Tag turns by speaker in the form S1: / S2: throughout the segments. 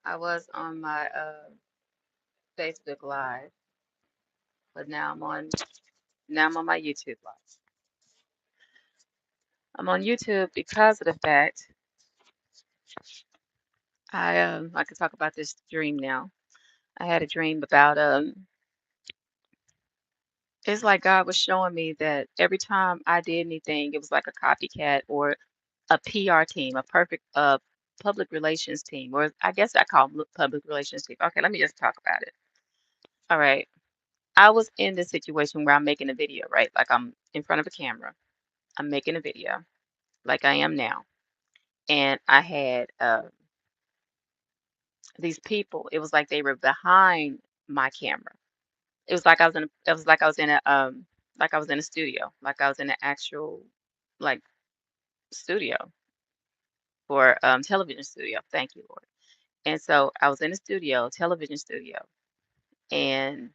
S1: I was on my Facebook Live, but now I'm on my YouTube Live. I'm on YouTube because of the fact I could talk about this dream now. I had a dream about it's like God was showing me that every time I did anything, it was like a copycat or a PR team, a perfect public relations team, or I guess I call them public relations team. Okay, let me just talk about it. All right. I was in this situation where I'm making a video, right? Like I'm in front of a camera. I'm making a video, like I am now. And I had these people. It was like they were behind my camera. It was like I was in a like I was in a studio, like I was in an actual like studio for television studio. Thank you, Lord. And so I was in a studio, television studio, and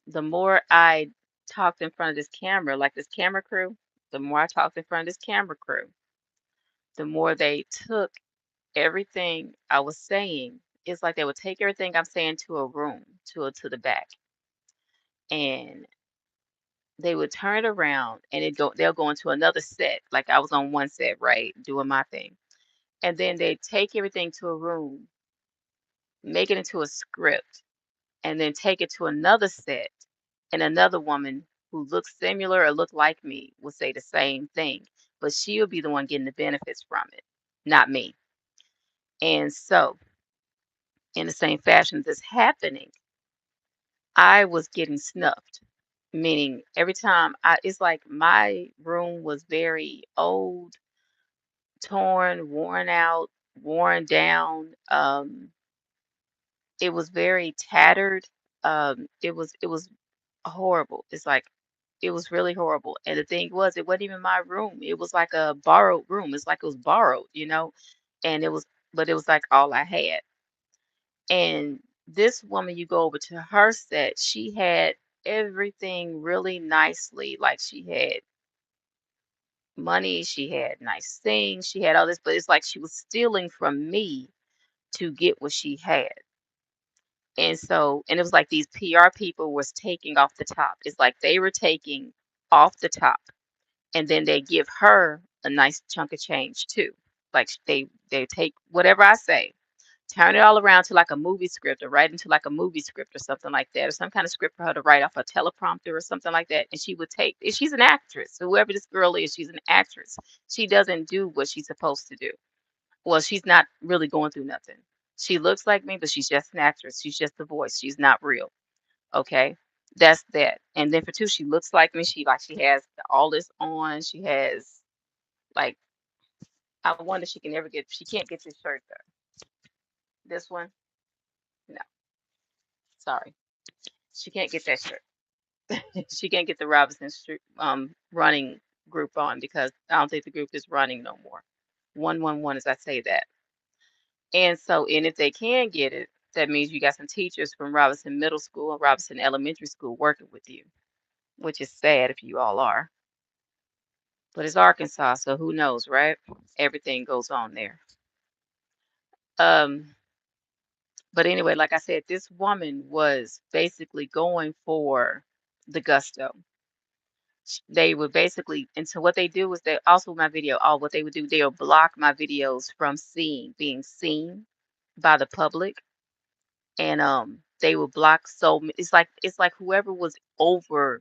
S1: the more I talked in front of this camera, like this camera crew, the more I talked in front of this camera crew, the more they took everything I was saying. It's like they would take everything I'm saying to a room, to the back, and they would turn it around and they'll go into another set. Like I was on one set, right, doing my thing. And then they take everything to a room, make it into a script, and then take it to another set. And another woman who looks similar or look like me will say the same thing, but she'll be the one getting the benefits from it, not me. And so, in the same fashion that's happening, I was getting snuffed. Meaning every time it's like my room was very old, torn, worn out, worn down. It was very tattered. It was horrible. It's like it was really horrible. And the thing was, it wasn't even my room. It was like a borrowed room. It's like it was borrowed. And but it was like all I had. And this woman, you go over to her set, she had everything really nicely. Like she had money, she had nice things, she had all this, but it's like she was stealing from me to get what she had. And it was like these PR people was taking off the top. It's like they were taking off the top, and then they give her a nice chunk of change too. Like they take whatever I say, turn it all around to like a movie script or write into like a movie script or something like that, or some kind of script for her to write off a teleprompter or something like that. And she would she's an actress. Whoever this girl is, she's an actress. She doesn't do what she's supposed to do. Well, she's not really going through nothing. She looks like me, but she's just an actress. She's just the voice. She's not real. Okay. That's that. And then for two, she looks like me. She has all this on. She has like I wonder if she can't get this shirt though. This one? No, sorry. She can't get that shirt. She can't get the Robinson Street running group on because I don't think the group is running no more. 111 as I say that. And if they can get it, that means you got some teachers from Robinson Middle School and Robinson Elementary School working with you, which is sad if you all are. But it's Arkansas, so who knows, right? Everything goes on there. Um, but anyway, like I said, this woman was basically going for the gusto. They would basically, and so what they do is they also my video, all what they would do, they'll block my videos from being seen by the public. And they would block it's like whoever was over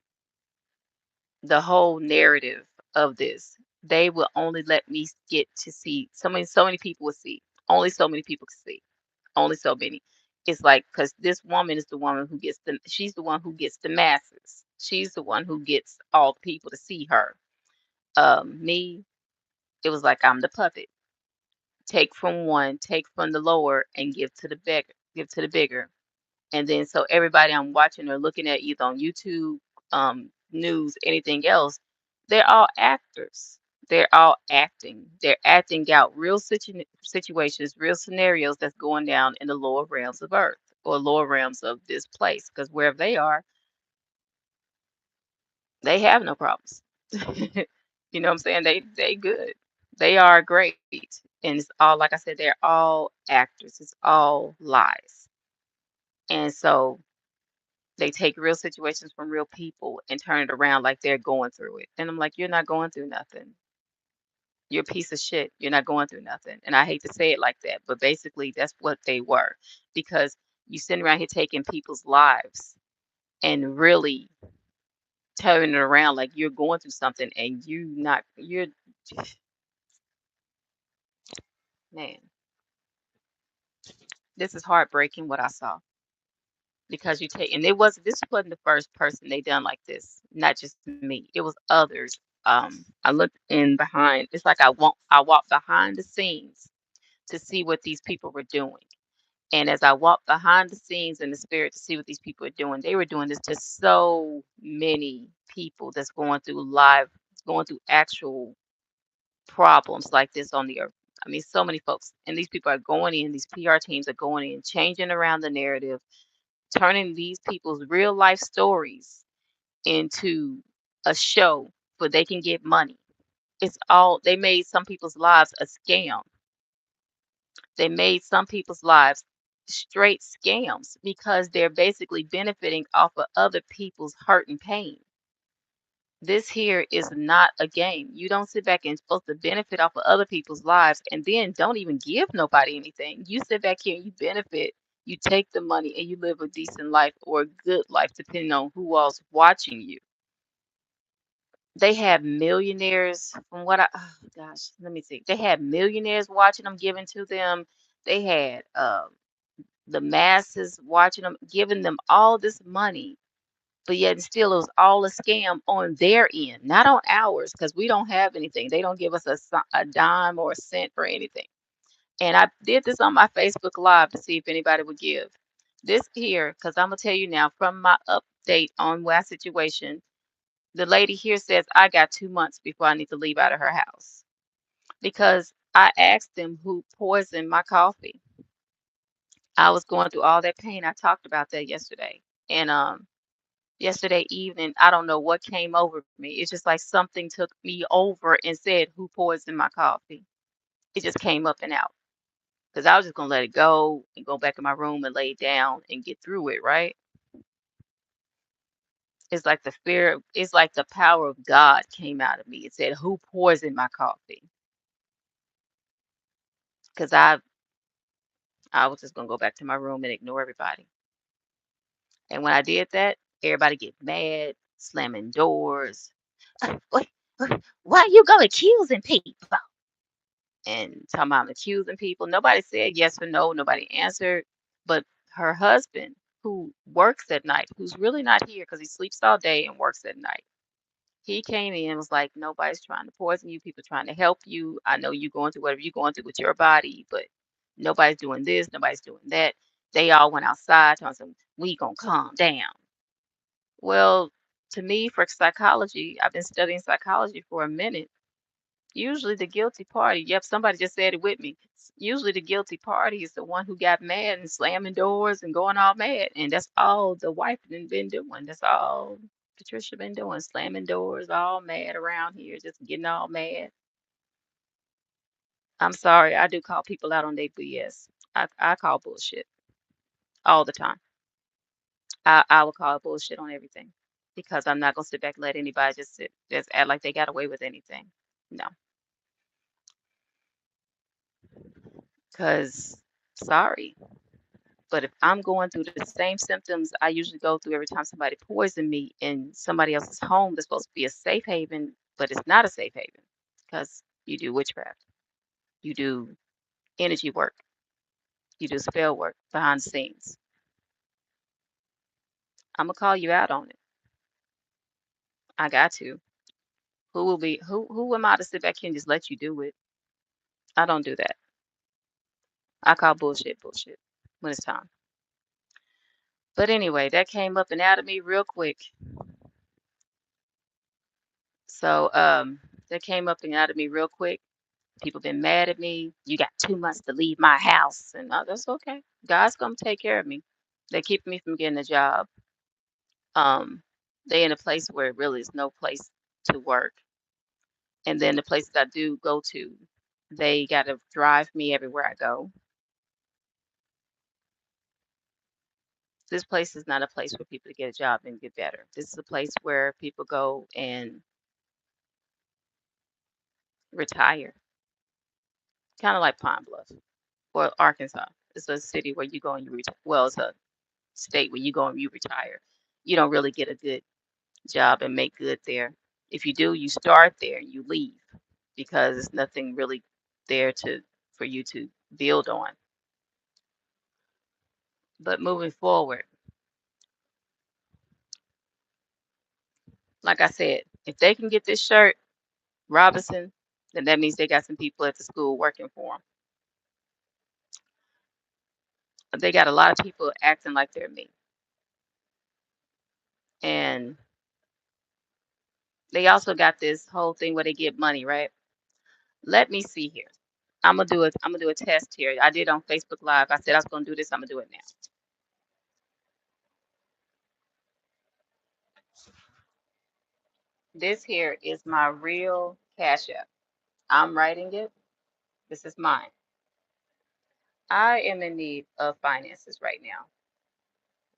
S1: the whole narrative of this, they will only let me get to see so many people will see. Only so many people can see. Only so many. It's like because this woman is the woman who she's the one who gets the masses. She's the one who gets all the people to see her. Me, it was like I'm the puppet. Take from one, take from the lower, and give to the bigger. And then so everybody I'm watching or looking at either on YouTube, news, anything else, they're all actors. They're all acting. They're acting out real situations, real scenarios that's going down in the lower realms of earth or lower realms of this place. Because wherever they are, they have no problems. You know what I'm saying? They good. They are great. And it's all, like I said, they're all actors. It's all lies. And so they take real situations from real people and turn it around like they're going through it. And I'm like, you're not going through nothing. You're a piece of shit. You're not going through nothing. And I hate to say it like that, but basically that's what they were. Because you sitting around here taking people's lives and really turning it around like you're going through something and you're man, this is heartbreaking what I saw. Because you take, and this wasn't the first person they done like this, not just me. It was others. I looked in behind. It's like I walked behind the scenes to see what these people were doing. And as I walked behind the scenes in the spirit to see what these people were doing, they were doing this to so many people that's going through actual problems like this on the earth. I mean, so many folks. And these people are going in, these PR teams are going in, changing around the narrative, turning these people's real life stories into a show where they can get money. They made some people's lives a scam. They made some people's lives straight scams because they're basically benefiting off of other people's hurt and pain. This here is not a game. You don't sit back and supposed to benefit off of other people's lives and then don't even give nobody anything. You sit back here and you benefit, you take the money and you live a decent life or a good life, depending on who else watching you. They had millionaires from what oh gosh, let me see. They had millionaires watching them, giving to them. They had the masses watching them, giving them all this money, but yet and still it was all a scam on their end, not on ours, because we don't have anything. They don't give us a dime or a cent for anything. And I did this on my Facebook Live to see if anybody would give. This here, because I'm gonna tell you now from my update on my situation, the lady here says I got 2 months before I need to leave out of her house because I asked them who poisoned my coffee. I was going through all that pain. I talked about that yesterday. And yesterday evening, I don't know what came over me. It's just like something took me over and said, who poisoned my coffee? It just came up and out. Because I was just gonna let it go and go back in my room and lay down and get through it, right? It's like the power of God came out of me. It said, who poisoned my coffee? Because I was just gonna go back to my room and ignore everybody. And when I did that, everybody get mad, slamming doors. What, why you go accusing people? And talking about accusing people. Nobody said yes or no. Nobody answered. But her husband, who works at night, who's really not here because he sleeps all day and works at night, he came in and was like, nobody's trying to poison you. People trying to help you. I know you're going through whatever you're going through with your body, but nobody's doing this. Nobody's doing that. They all went outside telling them, we gonna calm down. Well, to me, for psychology, I've been studying psychology for a minute. Usually the guilty party, yep, somebody just said it with me. Usually the guilty party is the one who got mad and slamming doors and going all mad. And that's all the wife done been doing. That's all Patricia been doing, slamming doors, all mad around here, just getting all mad. I'm sorry, I do call people out on their BS. I call bullshit all the time. I will call bullshit on everything because I'm not gonna sit back and let anybody just act like they got away with anything. No, because sorry. But if I'm going through the same symptoms I usually go through every time somebody poisoned me in somebody else's home that's supposed to be a safe haven, but it's not a safe haven because you do witchcraft, you do energy work, you do spell work behind the scenes. I'm gonna call you out on it. I got to. Who am I to sit back here and just let you do it? I don't do that. I call bullshit bullshit when it's time. But anyway, that came up and out of me real quick. So that came up and out of me real quick. People been mad at me. You got 2 months to leave my house, and that's okay. God's gonna take care of me. They keep me from getting a job. Um, they in a place where it really is no place to work, and then the places I do go to. They got to drive me everywhere I go. This place is not a place for people to get a job and get better. This is a place where people go and retire, kind of like Pine Bluff or Arkansas. It's a city where you go and you retire. Well, it's a state where you go and you retire. You don't really get a good job and make good there. If you do, you start there and you leave because there's nothing really there to for you to build on. But moving forward, like I said, if they can get this shirt, Robinson, then that means they got some people at the school working for them. They got a lot of people acting like they're me. And they also got this whole thing where they get money, right? Let me see here. I'm gonna do a test here. I did on Facebook Live. I said I was gonna do this. I'm gonna do it now. This here is my real Cash App. I'm writing it. This is mine. I am in need of finances right now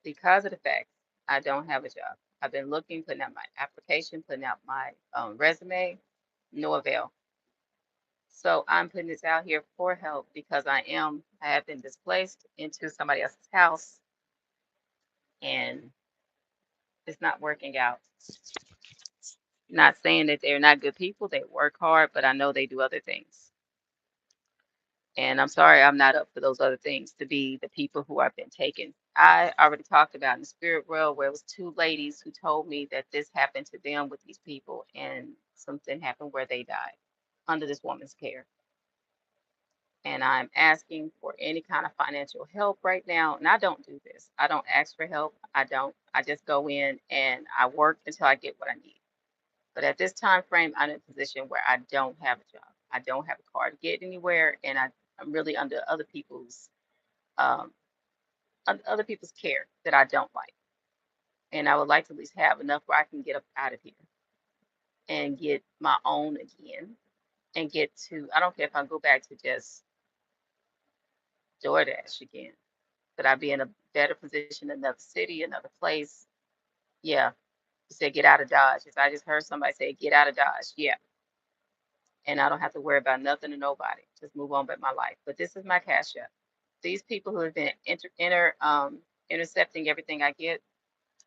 S1: because of the fact I don't have a job. I've been looking, putting out my application, putting out my resume, no avail. So I'm putting this out here for help because I have been displaced into somebody else's house and it's not working out. Not saying that they're not good people, they work hard, but I know they do other things. And I'm sorry, I'm not up for those other things to be the people who have been taken. I already talked about in the spirit world where it was two ladies who told me that this happened to them with these people and something happened where they died under this woman's care. And I'm asking for any kind of financial help right now. And I don't do this. I don't ask for help. I don't. I just go in and I work until I get what I need. But at this time frame, I'm in a position where I don't have a job. I don't have a car to get anywhere, and I'm really under um, other people's care that I don't like. And I would like to at least have enough where I can get up out of here and get my own again, and get to. I don't care if I go back to just DoorDash again, but I'd be in a better position, another city, another place. Yeah, you said get out of Dodge. If I just heard somebody say get out of Dodge, yeah, and I don't have to worry about nothing or nobody. Just move on with my life. But this is my Cash App. These people who have been intercepting everything I get,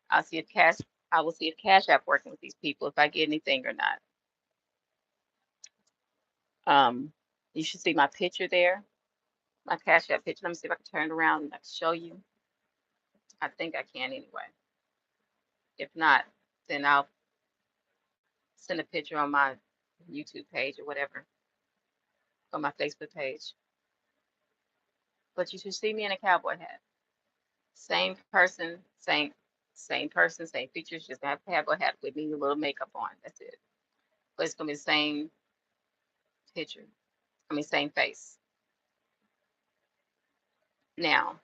S1: I'll see if Cash I will see if Cash App working with these people if I get anything or not. Um, you should see my picture there, my Cash App picture. Let me see if I can turn it around and I can show you. I think I can anyway. If not, then I'll send a picture on my YouTube page or whatever, on my Facebook page. But you should see me in a cowboy hat. Same person, same person, same features. Just have to have a hat with me, a little makeup on. That's it. But it's gonna be the same picture. I mean, same face. Now,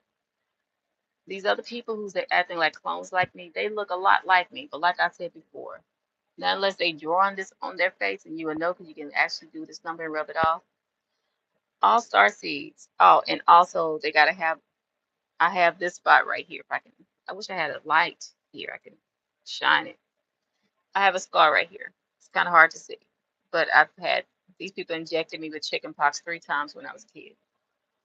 S1: these other people who's acting like clones like me, they look a lot like me. But like I said before, not unless they draw on this on their face, and you will know because you can actually do this number and rub it off. All star seeds. Oh, and also they gotta have. I have this spot right here. If I can, I wish I had a light here. I can shine it. I have a scar right here. It's kind of hard to see, but I've had these people injected me with chicken pox 3 times when I was a kid,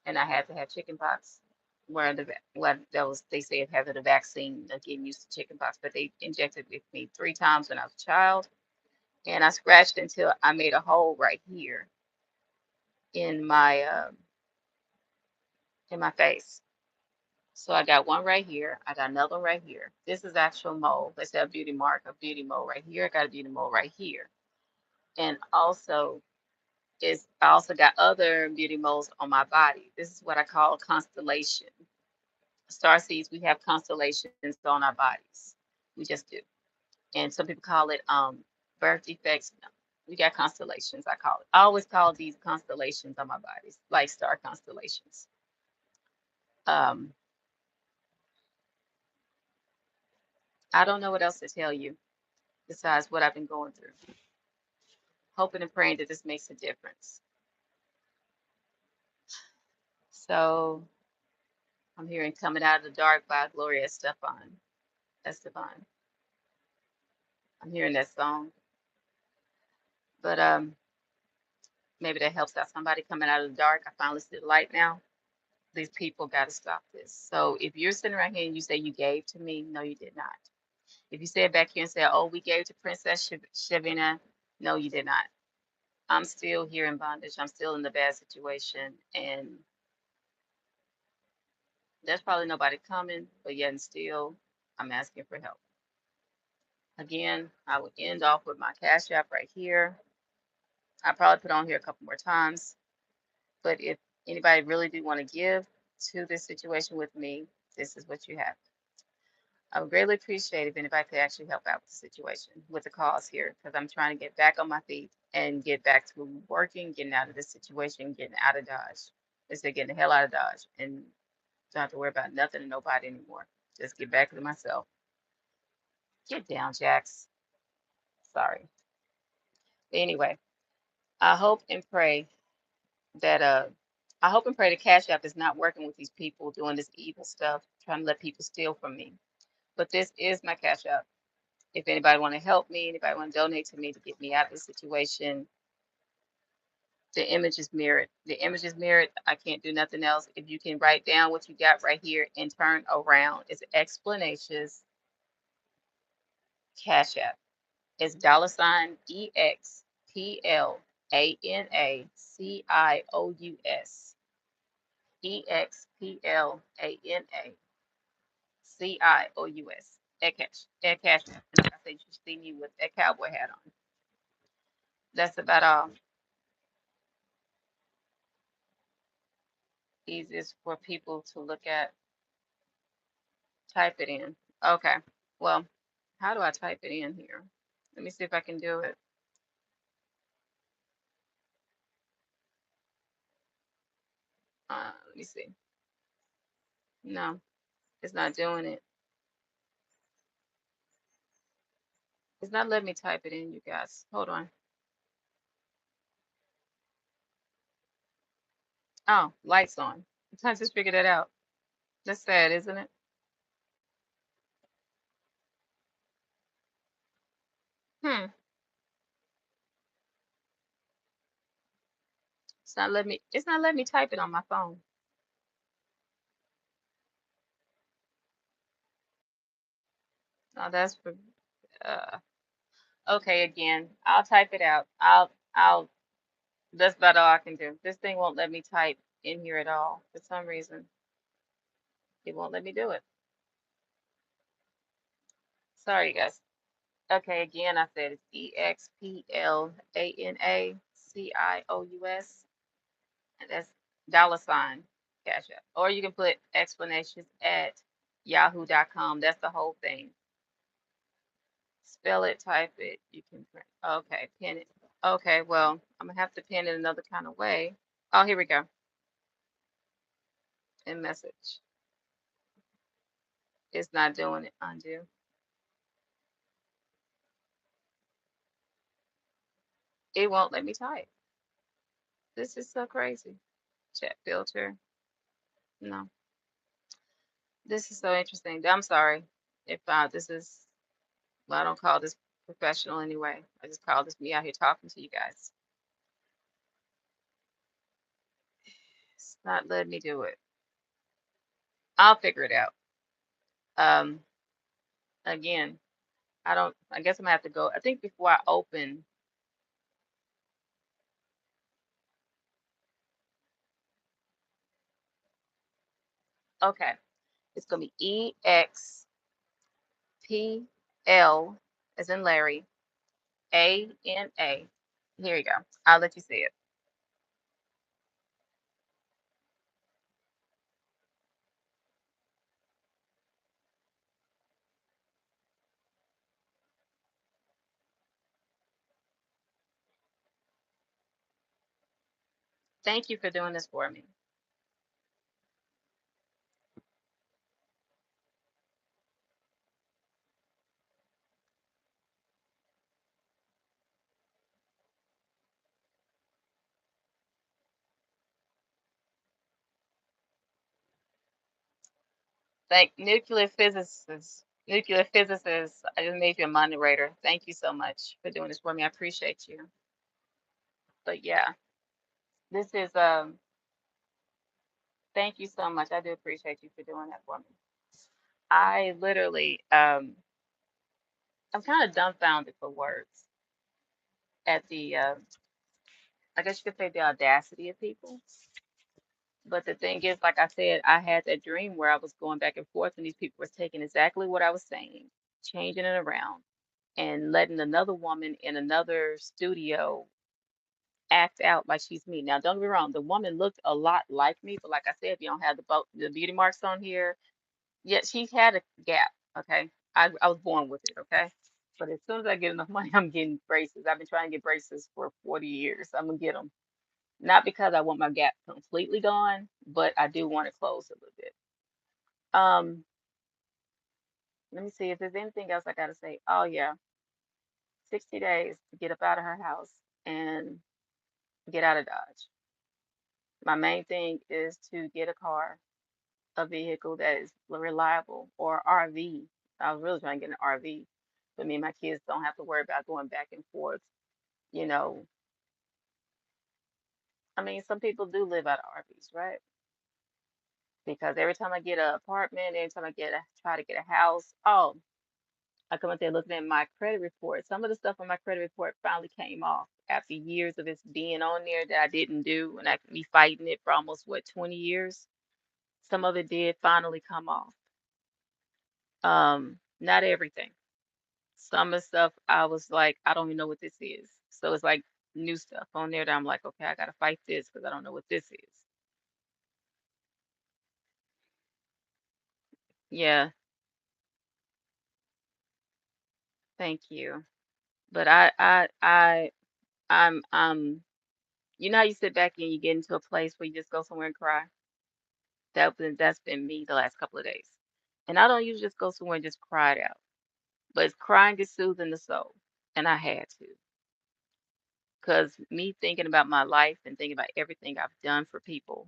S1: and I had to have chicken pox. Where that was they said having a vaccine of getting used to chicken pox, but they injected with me 3 times when I was a child, and I scratched until I made a hole right here in my face. So I got one right here. I got another one right here. This is actual mole. Let's say a beauty mark, a beauty mole right here. I got a beauty mole right here, and also is I also got other beauty moles on my body. This is what I call a constellation. Star seeds, we have constellations on our bodies. We just do. And some people call it birth defects. No, we got constellations, I call it. I always call these constellations on my bodies, like star constellations. Um, I don't know what else to tell you besides what I've been going through. Hoping and praying that this makes a difference. So I'm hearing Coming Out of the Dark by Gloria Estefan. I'm hearing that song. But maybe that helps out somebody coming out of the dark. I finally see the light now. These people got to stop this. So if you're sitting right here and you say you gave to me, no, you did not. If you said back here and said, oh, we gave to Princess Shavina, no, you did not. I'm still here in bondage. I'm still in the bad situation. And there's probably nobody coming, but yet and still, I'm asking for help. Again, I would end off with my Cash App right here. I probably put on here a couple more times. But if anybody really do want to give to this situation with me, this is what you have. I would greatly appreciate if anybody could actually help out with the situation, with the cause here, because I'm trying to get back on my feet and get back to working, getting out of this situation, getting out of Dodge. They said getting the hell out of Dodge and don't have to worry about nothing and nobody anymore. Just get back to myself. Get down, Jax. Sorry. But anyway, I hope and pray that I hope and pray the Cash App is not working with these people doing this evil stuff, trying to let people steal from me. But this is my Cash App. If anybody want to help me, anybody want to donate to me to get me out of this situation, the image is mirrored. The image is mirrored. I can't do nothing else. If you can write down what you got right here and turn around, it's explanations Cash App. It's $EXPLANACIOUS. EXPLANACIOUS. Cash App. And like I said, you should see me with a cowboy hat on. That's about all. Easiest for people to look at. Type it in. Okay. Well, how do I type it in here? Let me see if I can do it. Let me see. No, it's not doing it. It's not letting me type it in, you guys. Hold on. Oh, lights on. I just figured that out. That's sad, isn't it? Hmm. It's not letting me type it on my phone. Oh, that's for uh okay, again. I'll type it out. I'll that's about all I can do. This thing won't let me type in here at all. For some reason, it won't let me do it. Sorry, you guys. Okay, again, I said it's EXPLANACIOUS, and that's dollar sign Cash App. Or you can put explanations at yahoo.com. That's the whole thing. Spell it, type it. You can print. Okay, pin it. Okay, well, I'm gonna have to pin it another kind of way. Oh, here we go. In message. It's not doing it. Undo. It won't let me type. This is so crazy. Chat filter. No. This is so interesting. I'm sorry if this is, well, I don't call this professional anyway. I just call this me out here talking to you guys. It's not letting me do it. I'll figure it out. Um, again, I guess I'm gonna have to go. I think before I open, okay, it's gonna be EXPL as in Larry, ANA. Here you go. I'll let you see it. Thank you for doing this for me. Thank nuclear physicists. Nuclear physicists. I just made you a moderator. Thank you so much for doing this for me. I appreciate you. But yeah, this is thank you so much. I do appreciate you for doing that for me. I literally I'm kind of dumbfounded for words at the I guess you could say the audacity of people. But the thing is, like I said, I had that dream where I was going back and forth, and these people were taking exactly what I was saying, changing it around, and letting another woman in another studio act out like she's me. Now, don't get me wrong, the woman looked a lot like me, but like I said, if you don't have the beauty marks on here, yet she's had a gap. Okay, I was born with it. Okay, but as soon as I get enough money, I'm getting braces. I've been trying to get braces for 40 years. I'm gonna get them. Not because I want my gap completely gone, but I do want it closed a little bit. Um, Let me see if there's anything else I gotta say. Oh yeah, 60 days to get up out of her house and get out of Dodge. My main thing is to get a car, a vehicle that is reliable, or RV. I was really trying to get an RV, but me and my kids don't have to worry about going back and forth. You know, I mean, some people do live out of RVs, right? Because every time I get an apartment, every time try to get a house, oh, I come up there looking at my credit report. Some of the stuff on my credit report finally came off after years of it being on there that I didn't do, and I me fighting it for almost what 20 years. Some of it did finally come off. Not everything. Some of the stuff I was like, I don't even know what this is. So it's like new stuff on there that I'm like, okay, I gotta fight this because I don't know what this is. Yeah, thank you. But I'm you know how you sit back and you get into a place where you just go somewhere and cry? That's been me the last couple of days. And I don't usually just go somewhere and just cry it out. But crying is soothing the soul. And I had to. Because me thinking about my life and thinking about everything I've done for people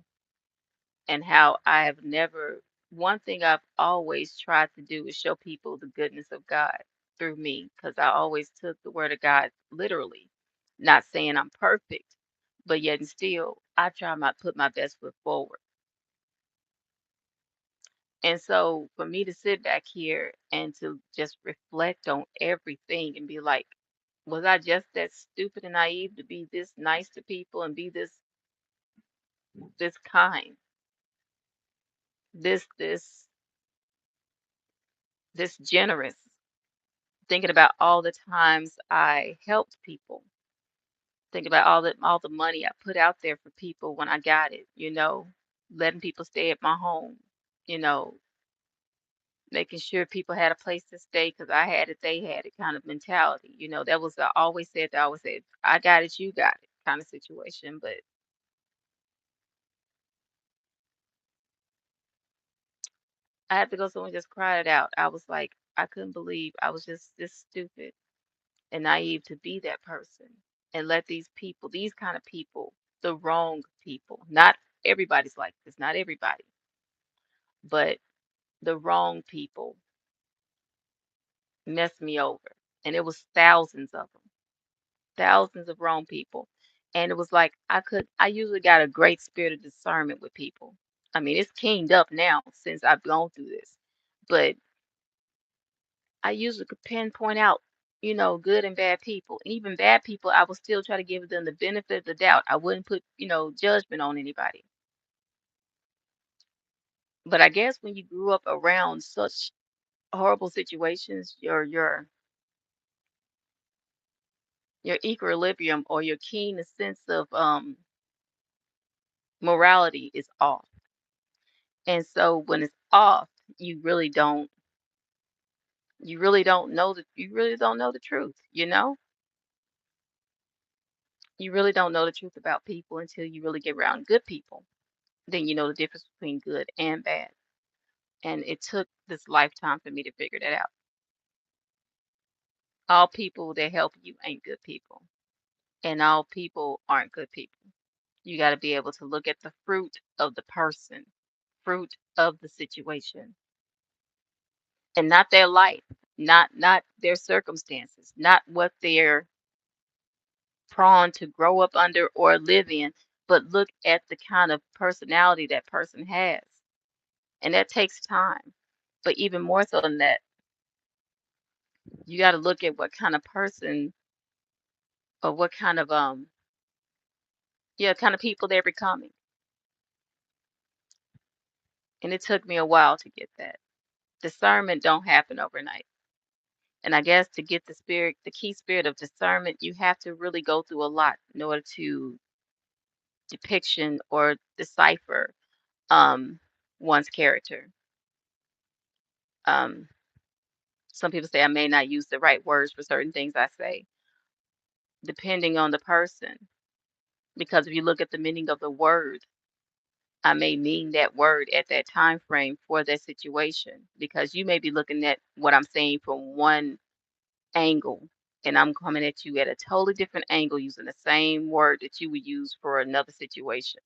S1: and how I have never, one thing I've always tried to do is show people the goodness of God through me. Because I always took the word of God literally. Not saying I'm perfect, but yet and still, I try my put my best foot forward. And so for me to sit back here and to just reflect on everything and be like, was I just that stupid and naive to be this nice to people and be this kind, this this this generous, thinking about all the times I helped people, thinking about all the money I put out there for people when I got it, letting people stay at my home, you know, making sure people had a place to stay because I had it, they had it kind of mentality. That was I always said, I got it, you got it kind of situation. But I had to go somewhere and just cry it out. I was like, I couldn't believe I was just this stupid and naive to be that person and let these people, these kind of people, the wrong people, not everybody's like this, not everybody, but the wrong people messed me over. And it was thousands of them. Thousands of wrong people. And it was like I usually got a great spirit of discernment with people. I mean, it's keened up now since I've gone through this. But I usually could pinpoint out, good and bad people. And even bad people, I would still try to give them the benefit of the doubt. I wouldn't put, judgment on anybody. But I guess when you grew up around such horrible situations, your equilibrium or your keen sense of morality is off. And so when it's off, you really don't you really don't know the truth, you know? You really don't know the truth about people until you really get around good people. Then you know the difference between good and bad. And it took this lifetime for me to figure that out. All people that help you ain't good people. And all people aren't good people. You got to be able to look at the fruit of the person, fruit of the situation. and not their life, not their circumstances, not what they're prone to grow up under or live in, but look at the kind of personality that person has. And that takes time. But even more so than that, you got to look at what kind of person or what kind of yeah, kind of people they're becoming. And it took me a while to get that. Discernment don't happen overnight. And I guess to get the spirit, the key spirit of discernment, you have to really go through a lot in order to depiction or decipher um one's character. Um some people say I may not use the right words for certain things I say, depending on the person. Because if you look at the meaning of the word, I may mean that word at that time frame for that situation. Because you may be looking at what I'm saying from one angle, and I'm coming at you at a totally different angle using the same word that you would use for another situation.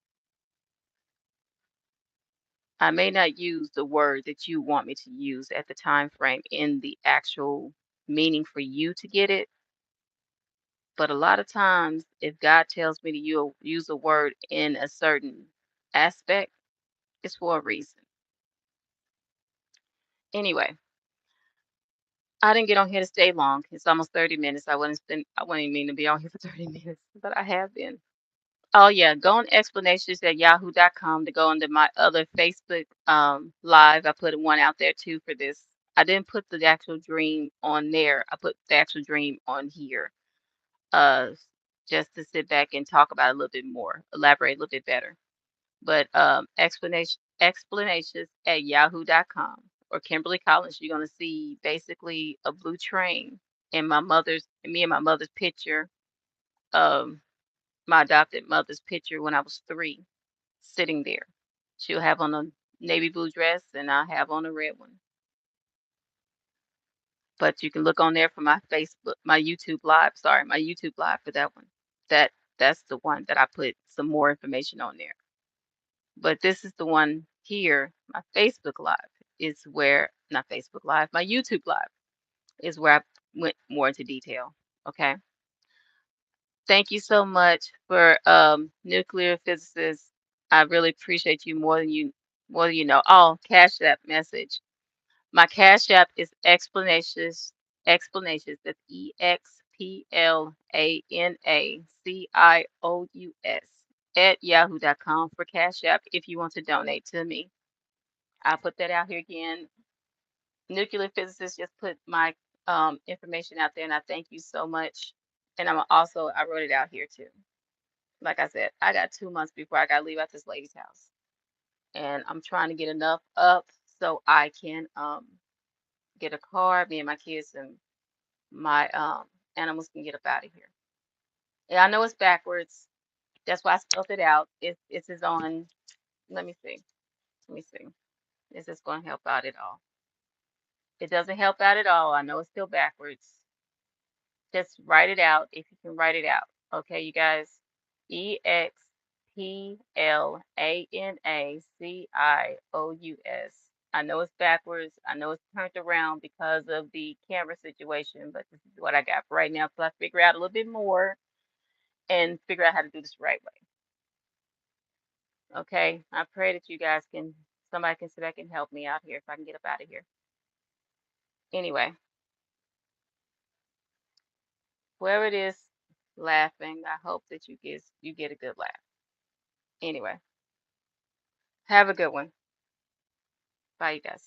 S1: I may not use the word that you want me to use at the time frame in the actual meaning for you to get it. But a lot of times, if God tells me to use a word in a certain aspect, it's for a reason. Anyway, I didn't get on here to stay long. It's almost 30 minutes. I wouldn't even mean to be on here for 30 minutes, but I have been. Oh yeah, go on explanations at yahoo.com to go into my other Facebook live. I put one out there too for this. I didn't put the actual dream on there. I put the actual dream on here. Uh just to sit back and talk about it a little bit more, elaborate a little bit better. But explanations at yahoo.com or Kimberly Collins, you're gonna see basically a blue train and me and my mother's picture, um, my adopted mother's picture when I was 3, sitting there. She'll have on a navy blue dress and I have on a red one. But you can look on there for my YouTube live. Sorry, my YouTube live for that one. That's the one that I put some more information on there. But this is the one here, my Facebook Live is where, not Facebook Live, my YouTube Live is where I went more into detail. Okay. Thank you so much for nuclear physicist. I really appreciate you more than you know. Oh, Cash App message. My Cash App is explanations. That's EXPLANACIOUS at yahoo.com for Cash App if you want to donate to me. I'll put that out here again. Nuclear physicist just put my information out there, and I thank you so much. And I wrote it out here too. Like I said, I got 2 months before I gotta leave out this lady's house, and I'm trying to get enough up so I can get a car. Me and my kids and my animals can get up out of here. Yeah, I know it's backwards. That's why I spelled it out. It's is on. Let me see. Let me see. Is this going to help out at all? It doesn't help out at all. I know it's still backwards. Just write it out if you can write it out. Okay, you guys. EXPLANACIOUS. I know it's backwards. I know it's turned around because of the camera situation, but this is what I got for right now. So I figure out a little bit more and figure out how to do this the right way. Okay. I pray that somebody can sit back and help me out here if I can get up out of here. Anyway, whoever it is laughing, I hope that you get a good laugh. Anyway, have a good one. Bye, you guys.